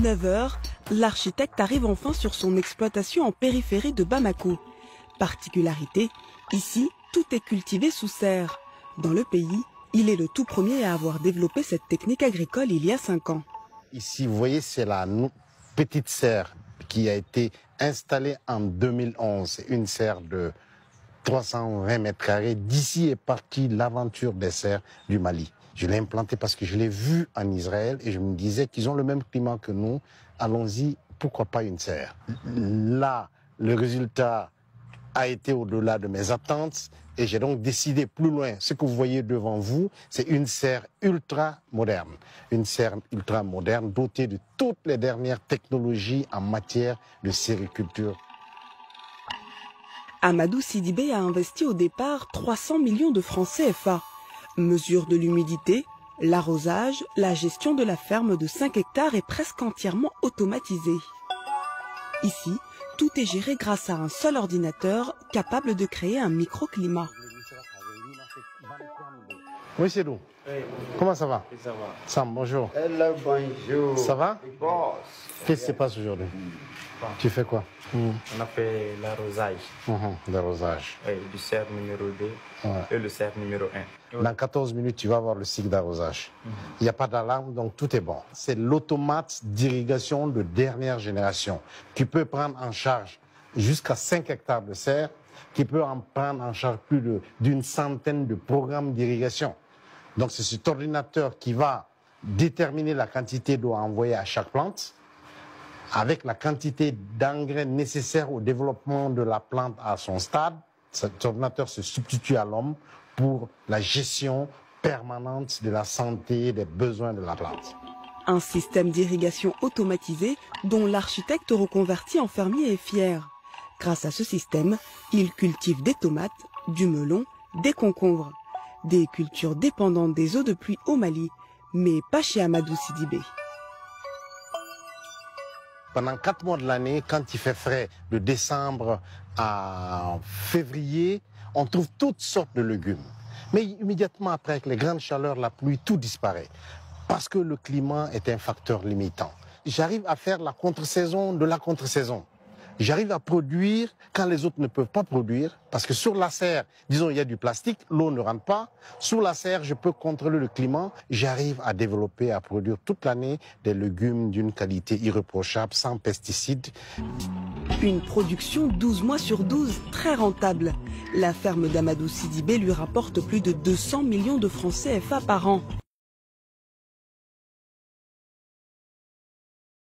9 heures, l'architecte arrive enfin sur son exploitation en périphérie de Bamako. Particularité, ici, tout est cultivé sous serre. Dans le pays, il est le tout premier à avoir développé cette technique agricole il y a 5 ans. Ici, vous voyez, c'est la petite serre qui a été installée en 2011. C'est une serre de 320 mètres carrés. D'ici est partie l'aventure des serres du Mali. Je l'ai implantée parce que je l'ai vue en Israël et je me disais qu'ils ont le même climat que nous. Allons-y, pourquoi pas une serre? Là, le résultat a été au-delà de mes attentes et j'ai donc décidé plus loin. Ce que vous voyez devant vous, c'est une serre ultra moderne. Une serre ultra moderne dotée de toutes les dernières technologies en matière de sériculture. Amadou Sidibé a investi au départ 300 millions de francs CFA. Mesure de l'humidité, l'arrosage, la gestion de la ferme de 5 hectares est presque entièrement automatisée. Ici, tout est géré grâce à un seul ordinateur capable de créer un microclimat. Oui, c'est nous. Oui. Comment ça va? Ça va. Sam, bonjour. Hello, bonjour. Ça va? Boss. Qu'est-ce qui se passe aujourd'hui? Tu fais quoi? On a fait l'arrosage. L'arrosage. Du cerf numéro 2 et le cerf numéro 1. Dans 14 minutes, tu vas voir le cycle d'arrosage. Il n'y a pas d'alarme, donc tout est bon. C'est l'automate d'irrigation de dernière génération qui peut prendre en charge jusqu'à 5 hectares de serre, qui peut en prendre en charge plus d'une centaine de programmes d'irrigation. Donc c'est cet ordinateur qui va déterminer la quantité d'eau à envoyer à chaque plante, avec la quantité d'engrais nécessaires au développement de la plante à son stade. Cet ordinateur se substitue à l'homme pour la gestion permanente de la santé et des besoins de la plante. Un système d'irrigation automatisé dont l'architecte reconverti en fermier est fier. Grâce à ce système, il cultive des tomates, du melon, des concombres. Des cultures dépendantes des eaux de pluie au Mali, mais pas chez Amadou Sidibé. Pendant 4 mois de l'année, quand il fait frais, de décembre à février, on trouve toutes sortes de légumes. Mais immédiatement après, avec les grandes chaleurs, la pluie, tout disparaît. Parce que le climat est un facteur limitant. J'arrive à faire la contre-saison de la contre-saison. J'arrive à produire quand les autres ne peuvent pas produire, parce que sur la serre, disons, il y a du plastique, l'eau ne rentre pas. Sous la serre, je peux contrôler le climat. J'arrive à développer, à produire toute l'année des légumes d'une qualité irréprochable, sans pesticides. Une production 12 mois sur 12, très rentable. La ferme d'Amadou Sidibé lui rapporte plus de 200 millions de francs CFA par an.